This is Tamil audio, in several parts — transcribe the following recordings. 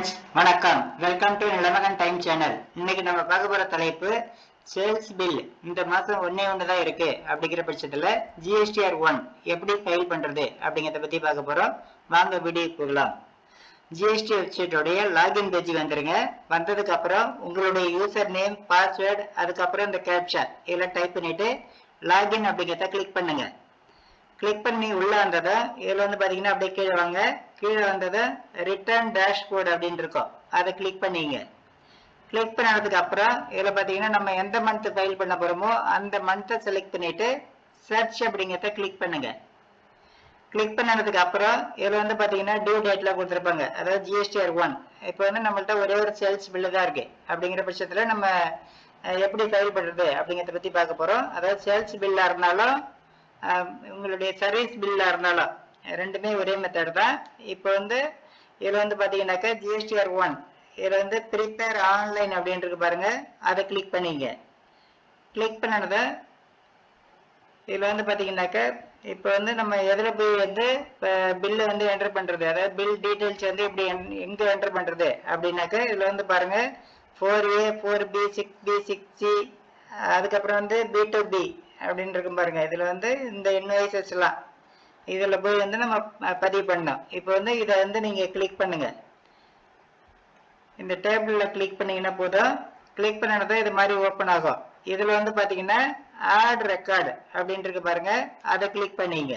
ஃப்ரெண்ட்ஸ் வணக்கம். Welcome to Nilamagan time channel. இன்னைக்கு நம்ம பார்க்க போற தலைப்பு சேல்ஸ் பில். இந்த மாசம் ஒன்னே தான் இருக்கு அப்படிங்கிற பட்சத்துல ஜிஎஸ்டிஆர் 1 எப்படி ஃபைல் பண்றது அப்படிங்கிறத பத்தி பார்க்க போறோம். வாங்க வீடியோ போகலாம். ஜிஎஸ்டி வெப்சைட்டோடைய லாகின் பேஜுக்கு வந்துருங்க. வந்ததுக்கு அப்புறம் உங்களுடைய யூசர் நேம், பாஸ்வேர்டு, அதுக்கப்புறம் இந்த கேப்சா இதெல்லாம் டைப் பண்ணிட்டு லாகின் அப்படிங்கிறத கிளிக் பண்ணுங்க. கிளிக் பண்ணி உள்ள வந்ததை இதுல வந்து பாத்தீங்கன்னா அப்படியே கீழே வாங்க. கீழே வந்ததை ரிட்டர்ன் டேஷ்போர்டு அப்படின்னு இருக்கும், அதை கிளிக் பண்ணிங்க. கிளிக் பண்ணதுக்கு அப்புறம் இதுல பாத்தீங்கன்னா நம்ம எந்த மந்த் ஃபைல் பண்ண போறோமோ அந்த மந்த்தை செலக்ட் பண்ணிட்டு சர்ச் அப்படிங்கிறத கிளிக் பண்ணுங்க. கிளிக் பண்ணதுக்கு அப்புறம் இதுல வந்து பாத்தீங்கன்னா டியூ டேட்ல கொடுத்துருப்பாங்க, அதாவது ஜிஎஸ்டிஆர் 1. இப்போ வந்து நம்மள்ட்ட ஒரே ஒரு சேல்ஸ் பில்லு தான் இருக்கு. அப்படிங்கிற பட்சத்துல நம்ம எப்படி ஃபைல் பண்றது அப்படிங்கிறத பத்தி பார்க்க போறோம். அதாவது சேல்ஸ் பில்லா இருந்தாலும் உங்களுடைய சர்வீஸ் பில்லா இருந்தாலும் ரெண்டுமே ஒரே மெத்தட் தான். இப்போ வந்து இதுல வந்து பாத்தீங்கன்னாக்கா ஜிஎஸ்டிஆர் 1 இதுல வந்து ப்ரிப்பேர் ஆன்லைன் அப்படின்னு இருக்கு பாருங்க, அதை கிளிக் பண்ணிங்க. கிளிக் பண்ணதை இதுல வந்து பாத்தீங்கன்னாக்கா இப்போ வந்து நம்ம எதுல போய் வந்து பில்லு வந்து என்டர் பண்றது, அதாவது பில் டீடைல்ஸ் வந்து எப்படி எங்க என்டர் பண்றது அப்படின்னாக்கா இதுல வந்து பாருங்க 4A 4B 6B 6C அதுக்கப்புறம் வந்து B2B அப்படின்னு இருக்கும் பாருங்க. இதுல வந்து இந்த இன்வாய்சஸ் எல்லாம் இதுல போய் வந்து நம்ம பதிவு பண்ணோம். இப்போ வந்து இதை வந்து நீங்க கிளிக் பண்ணுங்க. இந்த டேபிள்ல கிளிக் பண்ணீங்கன்னா போதும். கிளிக் பண்ணதான் இது மாதிரி ஓப்பன் ஆகும். இதுல வந்து பாத்தீங்கன்னா ஆட் ரெக்கார்டு அப்படின்னு இருக்கு பாருங்க, அதை கிளிக் பண்ணீங்க.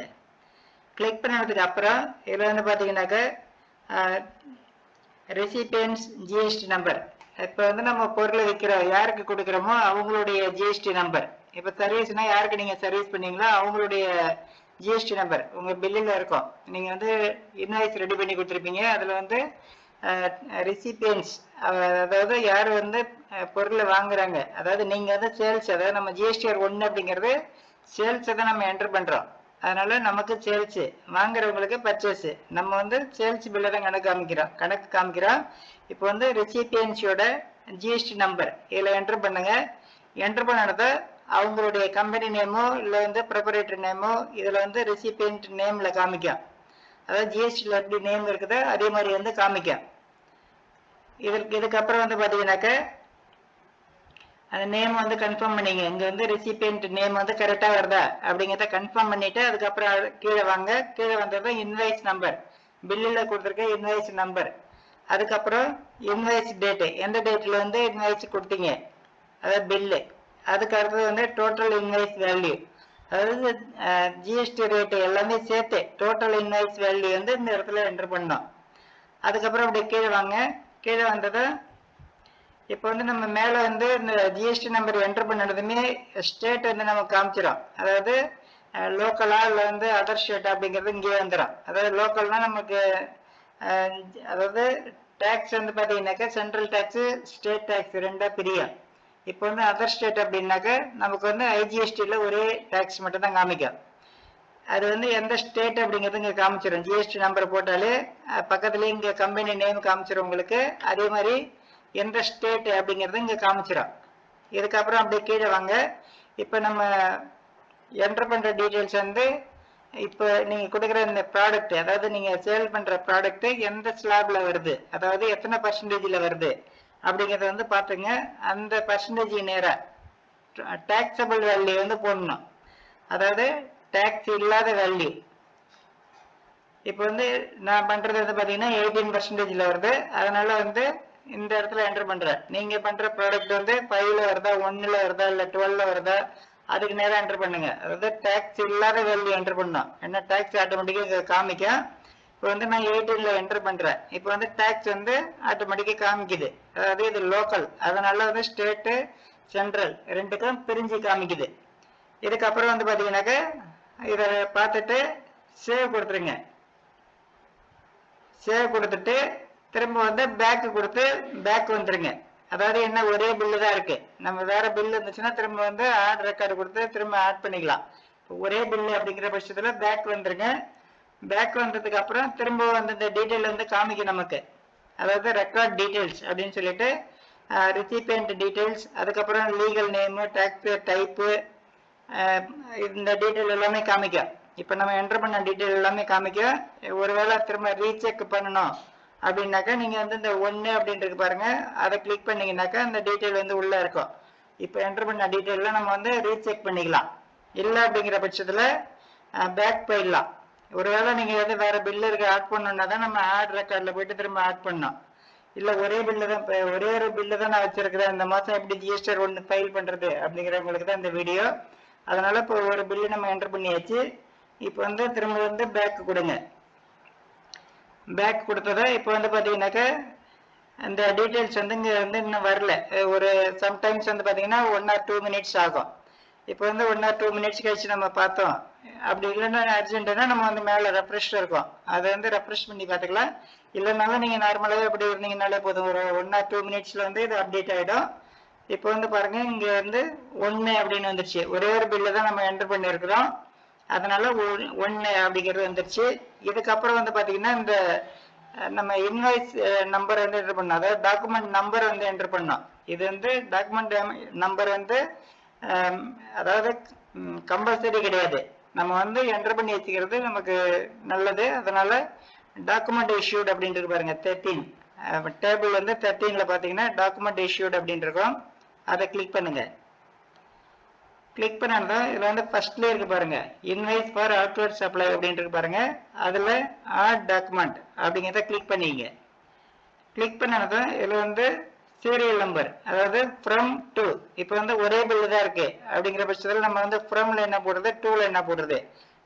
கிளிக் பண்ணதுக்கு அப்புறம் இதுல வந்து பாத்தீங்கன்னாக்க ரெசிபியன்ஸ் ஜிஎஸ்டி நம்பர். இப்போ வந்து நம்ம பொருளை விற்கிறோம், யாருக்கு கொடுக்குறோமோ அவங்களுடைய ஜிஎஸ்டி நம்பர். இப்போ சர்வீஸ்னா யாருக்கு நீங்க சர்வீஸ் பண்ணீங்களோ அவங்களுடைய ஜிஎஸ்டி நம்பர் உங்க பில்லில் இருக்கும். நீங்க வந்து இன்வாய்ஸ் ரெடி பண்ணி கொடுத்துருப்பீங்க. அதுல வந்து ரெசிபியன்ஸ், அதாவது யார் வந்து பொருளை வாங்குறாங்க, அதாவது நீங்க வந்து சேல்ஸ், அதாவது நம்ம ஜிஎஸ்டிஆர் 1 அப்படிங்கிறது சேல்ஸை தான் நம்ம என்டர் பண்றோம். அதனால நமக்கு சேல்ஸ், வாங்குறவங்களுக்கு பர்ச்சேஸ், நம்ம வந்து சேல்ஸ் பில்லை தான் கணக்கு காமிக்கிறோம். இப்போ வந்து ரெசிபியன்ஸோட ஜிஎஸ்டி நம்பர் இதுல என்டர் பண்ணுங்க. என்டர் பண்ணதை அவங்களுடைய கம்பெனி நேமோ இல்லை வந்து ப்ரொப்ரைட்டரி நேமோ இதுல வந்து ரெசிபியன்ட் நேம்ல காமிக்கும். அதாவது ஜிஎஸ்டியில் எப்படி நேம் இருக்குதோ அதே மாதிரி வந்து காமிக்கும். இதுக்கப்புறம் வந்து பாத்தீங்கன்னாக்க அந்த நேம் வந்து கன்ஃபார்ம் பண்ணிங்க. இங்க வந்து ரெசிபியன்ட் நேம் வந்து கரெக்டா வருதா அப்படிங்கிறத கன்ஃபார்ம் பண்ணிட்டு அதுக்கப்புறம் கீழே வாங்க. கீழே வந்தது இன்வாய்ஸ் நம்பர், பில்லில் கொடுத்துருக்க இன்வாய்ஸ் நம்பர். அதுக்கப்புறம் இன்வாய்ஸ் டேட்டு, எந்த டேட்ல வந்து இன்வாய்ஸ் கொடுத்தீங்க, அதாவது பில்லு. அதுக்கு அடுத்தது வந்து டோட்டல் இன்வாய்ஸ் வேல்யூ, அதாவது ஜிஎஸ்டி ரேட்டு எல்லாமே சேர்த்து டோட்டல் இன்வாய்ஸ் வேல்யூ வந்து இந்த இடத்துல என்டர் பண்ணோம். அதுக்கப்புறம் அப்படி கீழே வாங்க. கீழே வந்தது இப்போ வந்து நம்ம மேல வந்து இந்த ஜிஎஸ்டி நம்பர் என்டர் பண்ணதுமே ஸ்டேட் வந்து நம்ம காமிச்சிடும். அதாவது லோக்கலா இல்லை வந்து அதர் ஸ்டேட் அப்படிங்கிறது இங்கே வந்துடும். அதாவது லோக்கல்னா நமக்கு அதாவது டேக்ஸ் வந்து பாத்தீங்கன்னாக்கா சென்ட்ரல் டேக்ஸ், ஸ்டேட் டேக்ஸ் ரெண்டா பிரியும். இப்போ வந்து அதர் ஸ்டேட் அப்படின்னாக்க நமக்கு வந்து ஐஜிஎஸ்டியில் ஒரே டேக்ஸ் மட்டும் தான் காமிக்கும். அது வந்து எந்த ஸ்டேட் அப்படிங்கிறது இங்கே காமிச்சிடும். ஜிஎஸ்டி நம்பர் போட்டாலே பக்கத்துலேயே இங்கே கம்பெனி நேம் காமிச்சிடும் உங்களுக்கு. அதே மாதிரி எந்த ஸ்டேட் அப்படிங்கிறது இங்கே காமிச்சிடும். இதுக்கப்புறம் அப்படியே கீழே வாங்க. இப்போ நம்ம என்டர் பண்ணுற டீட்டெயில்ஸ் வந்து இப்போ நீங்க கொடுக்குற இந்த ப்ராடக்ட், அதாவது நீங்க சேல் பண்ற ப்ராடக்ட் எந்த ஸ்லாப்ல வருது, அதாவது எத்தனை பர்சன்டேஜ்ல வருது அப்படிங்கறத வந்து பாத்துங்க. அந்த பர்சன்டேஜ் நேரா டாக்ஸபிள் வேல்யூ வந்து போடணும், அதாவது டாக்ஸ் இல்லாத வேல்யூ. இப்போ வந்து நான் பண்றது வந்து பாத்தீங்கன்னா 18% வருது. அதனால வந்து இந்த இடத்துல என்டர் பண்றேன். நீங்க பண்ற ப்ராடக்ட் வந்து 5ல வருதா, 1ல வருதா, இல்ல 12ல வருதா, அதுக்கு நேரம் என்டர் பண்ணுங்க. அதாவது டாக்ஸ் இல்லாத வேல்யூ என்டர் பண்ணோம். என்ன டாக்ஸ் ஆட்டோமேட்டிக்கா காமிக்கும். இப்போ வந்து நான் 18ல என்டர் பண்றேன். இப்போ வந்து டாக்ஸ் வந்து ஆட்டோமேட்டிக்கா காமிக்குது. அதாவது இது லோக்கல், அதனால வந்து ஸ்டேட்டு சென்ட்ரல் ரெண்டுக்கும் பிரிஞ்சு காமிக்குது. இதுக்கப்புறம் வந்து பாத்தீங்கன்னாக்க இதை பார்த்துட்டு சேவ் கொடுத்துருங்க. சேவ் கொடுத்துட்டு திரும்ப வந்து பேக் கொடுத்து பேக் வந்துருங்க. அதாவது என்ன ஒரே பில்லு தான் இருக்கு. நம்ம வேற பில்லு இருந்துச்சுன்னா திரும்ப வந்து ஆட் ரெக்கார்டு கொடுத்து திரும்ப ஆட் பண்ணிக்கலாம். ஒரே பில்லு அப்படிங்கிற பட்சத்துல பேக் வந்துருங்க. பேக் வந்ததுக்கு அப்புறம் திரும்ப வந்து இந்த டீட்டெயில் வந்து காமிக்கும் நமக்கு. அதாவது ரெக்கார்ட் டீட்டெயில்ஸ் அப்படின்னு சொல்லிட்டு ரிசிபியன்ட் டீட்டெயில்ஸ், அதுக்கப்புறம் லீகல் நேமு, டாக்ஸ் டைப்பு, இந்த டீட்டெயில் எல்லாமே காமிக்கும். இப்போ நம்ம என்டர் பண்ண டீட்டெயில் எல்லாமே காமிக்கும். ஒருவேளை திரும்ப ரீசெக் பண்ணணும் அப்படின்னாக்கா நீங்க வந்து இந்த 1 அப்படின்றது பாருங்க, அதை கிளிக் பண்ணீங்கன்னாக்கா அந்த டீட்டெயில் வந்து உள்ள இருக்கும். இப்போ என்டர் பண்ண டீட்டெயில நம்ம வந்து ரீசெக் பண்ணிக்கலாம். இல்லை அப்படிங்கிற பட்சத்துல பேக் போயிடலாம். ஒருவேளை நீங்க வந்து வேற பில்லு இருக்கு ஆட் பண்ணணும்னா தான் நம்ம ஆட் ரெக்கார்ட்ல போயிட்டு திரும்ப ஆட் பண்ணோம். இல்ல ஒரே பில்லு தான், ஒரே ஒரு பில்லு தான் நான் வச்சிருக்கிறேன், இந்த மாசம் எப்படி ஜிஎஸ்டி ஒன்று ஃபைல் பண்றது அப்படிங்கிறவங்களுக்கு தான் இந்த வீடியோ. அதனால இப்போ ஒரு பில்லு நம்ம என்டர் பண்ணியாச்சு. இப்போ வந்து திரும்ப வந்து பேக் கொடுங்க. பேக் கொடுத்ததா இப்போ வந்து பாத்தீங்கன்னாக்க அந்த டீட்டெயில்ஸ் வந்து இங்க வந்து இன்னும் வரல. ஒரு சம்டைம்ஸ் வந்து பாத்தீங்கன்னா 1 or 2 minutes ஆகும். இப்போ வந்து 1 or 2 minutes கழிச்சு நம்ம பார்த்தோம். அப்படி இல்லைன்னா அர்ஜென்ட்னா நம்ம வந்து மேல ரெஃப்ரெஷ் இருக்கும், அதை வந்து ரெஃப்ரெஷ் பண்ணி பார்த்துக்கலாம். இல்லைனாலும் நீங்க நார்மலாவே அப்படி இருந்தீங்கனாலே போதும், ஒரு 1 or 2 minutesல வந்து இது அப்டேட் ஆயிடும். இப்போ வந்து பாருங்க இங்க வந்து 1 அப்படின்னு வந்துருச்சு. ஒரே ஒரு பில்ல தான் நம்ம என்டர் பண்ணியிருக்கிறோம், அதனால 1 அப்படிங்கிறது வந்துருச்சு. இதுக்கப்புறம் வந்து பாத்தீங்கன்னா இந்த நம்ம இன்வாய்ஸ் நம்பர் வந்து என்டர் பண்ணோம், அதாவது டாக்குமெண்ட் நம்பர் வந்து என்டர் பண்ணோம். இது வந்து டாக்குமெண்ட் நம்பர் வந்து அதாவது கம்பல்சரி கிடையாது, நம்ம வந்து என்டர் பண்ணி வச்சுக்கிறது நமக்கு நல்லது. அதனால டாக்குமெண்ட் இஷ்யூட் அப்படின்ட்டு பாருங்க 13 டேபிள் வந்து 13ல பாத்தீங்கன்னா டாக்குமெண்ட் இஷ்யூட் அப்படின்னு இருக்கும், அதை கிளிக் பண்ணுங்க. கிளிக் பண்ணாதான் இதுல வந்து ஃபர்ஸ்ட்ல இருக்கு பாருங்க, இன்வைஸ் ஃபார் அவுட்வர்ட் சப்ளை அப்படின்ட்டு இருக்கு பாருங்க, அதுல ஆட் டாக்குமெண்ட் அப்படிங்கிறத கிளிக் பண்ணிங்க. கிளிக் பண்ணாதான் இதுல வந்து சீரியல் நம்பர், அதாவது ஃப்ரம் டு, இப்போ வந்து ஒரே பில்லு தான் இருக்கு அப்படிங்கிற பட்சத்தில் நம்ம வந்து ஃப்ரம்ல என்ன போடுறது, டூல என்ன போடுறது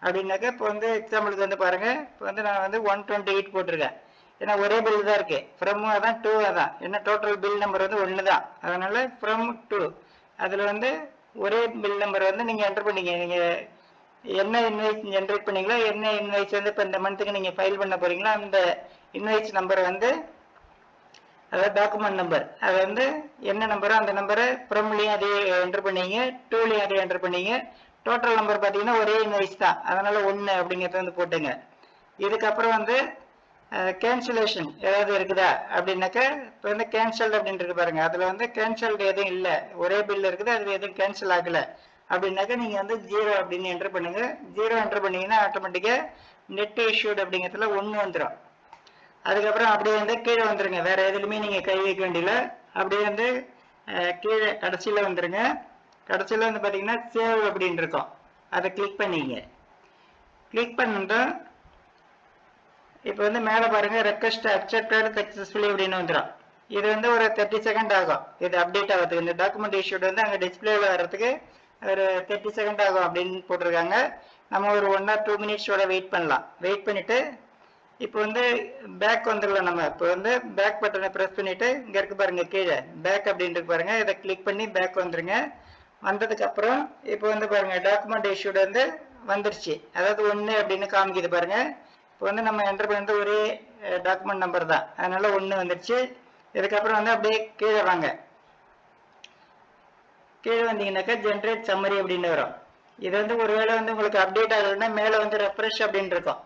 அப்படின்னாக்க, இப்போ வந்து எக்ஸாம்பிளுக்கு வந்து பாருங்க, இப்போ வந்து நான் வந்து 128 போட்டிருக்கேன், ஏன்னா ஒரே பில்லு தான் இருக்கு, ஃப்ரம் அதான் டூ அதான், ஏன்னா டோட்டல் பில் நம்பர் வந்து 1 தான், அதனால ஃப்ரம் டு அதுல வந்து ஒரே பில் நம்பர் வந்து நீங்க என்டர் பண்ணீங்க. நீங்க என்ன இன்வாய்ஸ் ஜென்ரேட் பண்ணீங்களோ, என்ன இன்வாய்ஸ் வந்து இப்போ இந்த மந்த்துக்கு நீங்க ஃபைல் பண்ண போறீங்களோ அந்த இன்வாய்ஸ் நம்பர் வந்து, அதாவது டாக்குமெண்ட் நம்பர், அது வந்து என்ன நம்பரோ அந்த நம்பரை ஃப்ரம்லையும் அதே என்டர் பண்ணீங்க, டூலையும் அதே என்டர் பண்ணீங்க. டோட்டல் நம்பர் பார்த்தீங்கன்னா ஒரே இன்வாய்ஸ் தான், அதனால 1 அப்படிங்கிறத வந்து போட்டுங்க. இதுக்கப்புறம் வந்து கேன்சலேஷன் ஏதாவது இருக்குதா அப்படின்னாக்க, இப்போ வந்து கேன்சல்டு அப்படின்னு இருக்கு பாருங்க, அதுல வந்து கேன்சல்டு எதுவும் இல்லை, ஒரே பில் இருக்குது, அதுல எதுவும் கேன்சல் ஆகல அப்படின்னாக்க நீங்க வந்து 0 அப்படின்னு என்டர் பண்ணுங்க. 0 என்டர் பண்ணீங்கன்னா ஆட்டோமேட்டிக்கா நெட் இஷ்யூட் அப்படிங்கிறதுல 1 வந்துடும். அதுக்கப்புறம் அப்படியே வந்து கீழே வந்துருங்க, வேற எதுலையுமே நீங்க கை வைக்க வேண்டியல, அப்படியே வந்து கீழே கடைசியில வந்துருங்க. கடைசியில வந்து பாத்தீங்கன்னா சேவ் அப்படின்னு இருக்கும், அதை கிளிக் பண்ணிங்க. கிளிக் பண்ணிட்டு இப்போ வந்து மேல பாருங்க ரெக்வெஸ்ட் அக்செப்டட் சக்சஸ்ஃபுல்லி அப்படின்னு வந்துடும். இது வந்து ஒரு 30 செகண்ட் ஆகும் இது அப்டேட் ஆகிறதுக்கு. இந்த டாக்குமெண்ட் இஷ்யூட் வந்து அங்கே டிஸ்பிளேல வர்றதுக்கு ஒரு 30 செகண்ட் ஆகும் அப்படின்னு போட்டிருக்காங்க. நம்ம ஒரு 1 or 2 minutesோட வெயிட் பண்ணலாம். வெயிட் பண்ணிட்டு இப்போ வந்து பேக் வந்துடலாம். நம்ம இப்போ வந்து பேக் பட்டனை ப்ரெஸ் பண்ணிட்டு இங்க இருக்கு பாருங்க கீழே பேக் அப்படின்ட்டு பாருங்க, இதை கிளிக் பண்ணி பேக் வந்துருங்க. வந்ததுக்கு அப்புறம் இப்போ வந்து பாருங்க டாக்குமெண்ட் இஷ்யூட் வந்து வந்துருச்சு, அதாவது 1 அப்படின்னு காமிக்குது பாருங்க. இப்போ வந்து நம்ம என்டர் பண்ணது ஒரே டாக்குமெண்ட் நம்பர் தான், அதனால 1 வந்துருச்சு. இதுக்கப்புறம் வந்து அப்படியே கீழே வாங்க. கீழே வந்தீங்கன்னாக்கா ஜென்ரேட் சம்மரி அப்படின்னு வரும். இது வந்து ஒருவேளை வந்து உங்களுக்கு அப்டேட் ஆகலைன்னா மேலே வந்து ரெஃப்ரெஷ் அப்படின்னு இருக்கும்,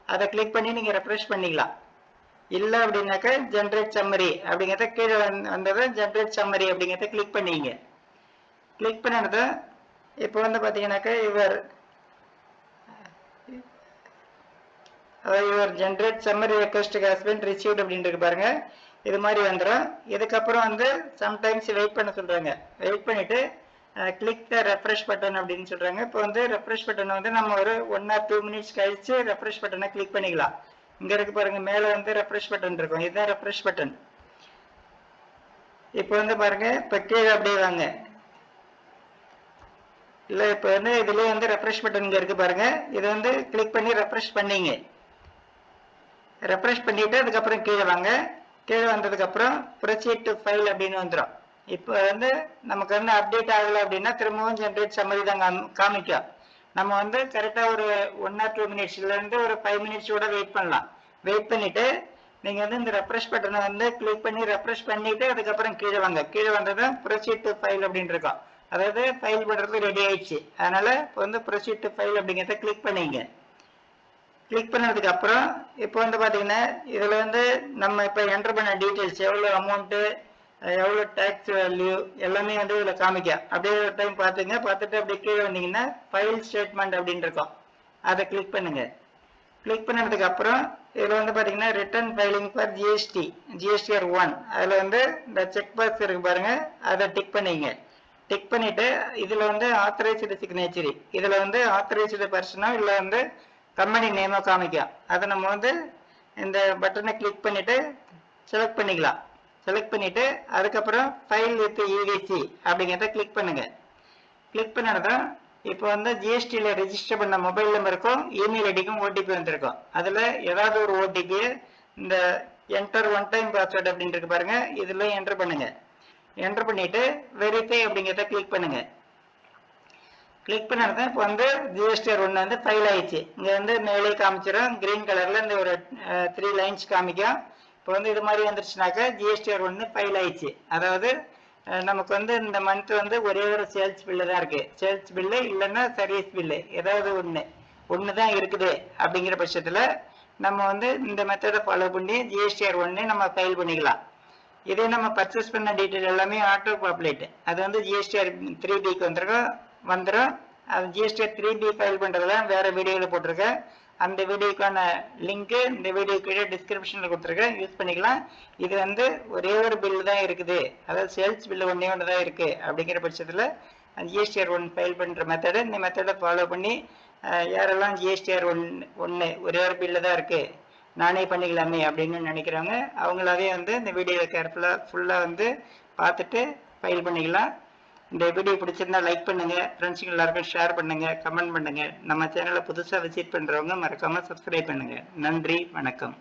அதை கிளிக் பண்ணி நீங்க ரெஃப்ரெஷ் பண்ணிக்கலாம். இல்ல அப்படின்னாக்கா ஜென்ரேட் சம்மரி அப்படிங்கிறத கீழே வந்ததை ஜென்ரேட் சம்மரி அப்படிங்கிறத கிளிக் பண்ணிங்க. கிளிக் பண்ணது இப்போ வந்து பாத்தீங்கன்னாக்கா your generate summary request has been received அப்படின்ட்டு பாருங்க, இது மாதிரி வந்துடும். இதுக்கப்புறம் வந்து சம்டைம்ஸ் வெயிட் பண்ண சொல்றாங்க, வெயிட் பண்ணிட்டு கிளிக் த ரெஃப்ரெஷ் பட்டன் அப்படின்னு சொல்றாங்க. இப்போ வந்து ரெஃப்ரெஷ் பட்டன் வந்து நம்ம ஒரு 1 or 2 minutes கழிச்சு ரெஃப்ரெஷ் பட்டனை கிளிக் பண்ணிக்கலாம். இங்க இருக்கு பாருங்க மேல வந்து ரெஃப்ரெஷ் பட்டன் இருக்கும், இதுதான் ரெஃப்ரெஷ் பட்டன். இப்போ வந்து பாருங்க இப்போ கீழே அப்படியே வாங்க, இல்ல இப்போ வந்து இதுலயே வந்து ரெஃப்ரெஷ் பட்டன் இங்க இருக்கு பாருங்க, இது வந்து கிளிக் பண்ணி ரெஃப்ரெஷ் பண்ணீங்க. ரெஃப்ரெஷ் பண்ணிட்டு அதுக்கப்புறம் கீழே வாங்க. கீழே வந்ததுக்கு அப்புறம் ப்ரொசீட் டு ஃபைல் அப்படின்னு வந்துடும். இப்போ வந்து நமக்கு வந்து அப்டேட் ஆகலை அப்படின்னா திரும்பவும் ஜென்ரேட் சம்மரி தான் காமிக்கும். நம்ம வந்து கரெக்டா ஒரு 1 or 2 minutesல இருந்து ஒரு 5 minutesோட வெயிட் பண்ணலாம். வெயிட் பண்ணிட்டு நீங்க வந்து இந்த ரெஃப்ரெஷ் பட்டனை வந்து கிளிக் பண்ணி ரெஃப்ரெஷ் பண்ணிட்டு அதுக்கப்புறம் கீழே வாங்க. கீழே வந்ததும் ப்ரொசீட் டு ஃபைல் அப்படின்னு இருக்கும், அதாவது ஃபைல் பண்றது ரெடி ஆயிடுச்சு. அதனால இப்போ வந்து ப்ரொசீட் டு ஃபைல் அப்படிங்கிறத கிளிக் பண்ணிங்க. கிளிக் பண்ணதுக்கு அப்புறம் இப்போ வந்து பாத்தீங்கன்னா இதுல வந்து நம்ம இப்போ என்டர் பண்ண டீட்டெயில்ஸ், எவ்வளவு அமௌண்ட், எவ்வளவு டாக்ஸ் வேல்யூ எல்லாமே வந்து இதுல காமிக்கும். அப்படியே ஒரு டைம் பாத்துங்க, பார்த்துட்டு அப்படியே கீழே வந்தீங்கன்னா ஃபைல் ஸ்டேட்மெண்ட் அப்படின்னு இருக்கும், அதை கிளிக் பண்ணுங்க. கிளிக் பண்ணதுக்கு அப்புறம் இதில் வந்து பார்த்தீங்கன்னா ரிட்டர்ன் ஃபைலிங் ஃபார் ஜிஎஸ்டிஆர் 1 அதில் வந்து இந்த செக் பாக்ஸ் இருக்கு பாருங்க, அதை டிக் பண்ணிங்க. டிக் பண்ணிட்டு இதில் வந்து ஆத்தரைஸ்டு சிக்னேச்சரி, இதில் வந்து ஆத்தரைஸ்டு பர்சனோ இல்லை வந்து கம்பெனி நேமோ காமிக்கும். அதை நம்ம வந்து இந்த பட்டனை கிளிக் பண்ணிட்டு செலக்ட் பண்ணிக்கலாம். செலக்ட் பண்ணிட்டு அதுக்கப்புறம் ஃபைல் வித் இவிசி அப்படிங்கிறத கிளிக் பண்ணுங்க. கிளிக் பண்ணதான் இப்போ வந்து ஜிஎஸ்டியில் ரெஜிஸ்டர் பண்ண மொபைல் நம்பருக்கும் இமெயில் ஐடிக்கும் ஓடிபி வந்திருக்கும். அதில் ஏதாவது ஒரு ஓடிபி இந்த என்டர் ஒன் டைம் பாஸ்வேர்டு அப்படின்னு இருக்கு பாருங்க, இதில் என்டர் பண்ணுங்க. என்டர் பண்ணிட்டு வெரிஃபை அப்படிங்கிறத கிளிக் பண்ணுங்க. கிளிக் பண்ணது இப்போ வந்து ஜிஎஸ்டிஆர் 1 வந்து ஃபைல் ஆயிடுச்சு. இங்கே வந்து மேலே காமிச்சிடும் கிரீன் கலரில் இந்த ஒரு 3 லைன்ஸ் காமிக்கும். இப்போ வந்து இது மாதிரி வந்துருச்சுனாக்கா ஜிஎஸ்டிஆர் 1 ஃபைல் ஆயிடுச்சு. அதாவது நமக்கு வந்து இந்த மந்த் வந்து ஒரே ஒரு சேல்ஸ் பில்லு தான் இருக்கு. சேல்ஸ் பில்லு இல்லைன்னா சர்வீஸ் பில்லு ஏதாவது ஒன்று தான் இருக்குது. அப்படிங்கிற பட்சத்தில் நம்ம வந்து இந்த மெத்தடை ஃபாலோ பண்ணி ஜிஎஸ்டிஆர் 1 நம்ம ஃபைல் பண்ணிக்கலாம். இதே நம்ம பர்ச்சேஸ் பண்ண டீட்டெயில் எல்லாமே ஆட்டோ பாப்புலேட், அது வந்து ஜிஎஸ்டிஆர் 3பிக்கு வந்துடும். அது ஜிஎஸ்டிஆர் 3பி ஃபைல் பண்ணுறதுலாம் வேறு வீடியோவில் போட்டிருக்கேன். அந்த வீடியோக்கான லிங்க்கு இந்த வீடியோ கீழே டிஸ்கிரிப்ஷனில் கொடுத்துருக்கேன், யூஸ் பண்ணிக்கலாம். இது வந்து ஒரே ஒரு பில்லு தான் இருக்குது, அதாவது சேல்ஸ் பில்லு ஒன்றே ஒன்று தான் இருக்குது. அப்படிங்கிற பட்சத்தில் ஜிஎஸ்டிஆர் 1 ஃபைல் பண்ணுற மெத்தடை இந்த மெத்தடை ஃபாலோ பண்ணி யாரெல்லாம் ஜிஎஸ்டிஆர் 1 ஒரே ஒரு பில்லு தான் இருக்குது நானே பண்ணிக்கலாமே அப்படின்னு நினைக்கிறவங்க அவங்களாவே வந்து இந்த வீடியோவை கேர்ஃபுல்லாக ஃபுல்லாக வந்து பார்த்துட்டு ஃபைல் பண்ணிக்கலாம். இந்த வீடியோ பிடிச்சிருந்தா லைக் பண்ணுங்க, ஃப்ரெண்ட்ஸுக்கு எல்லாருக்கும் ஷேர் பண்ணுங்க, கமெண்ட் பண்ணுங்க. நம்ம சேனலை புதுசாக விசிட் பண்ணுறவங்க மறக்காமல் சப்ஸ்கிரைப் பண்ணுங்க. நன்றி, வணக்கம்.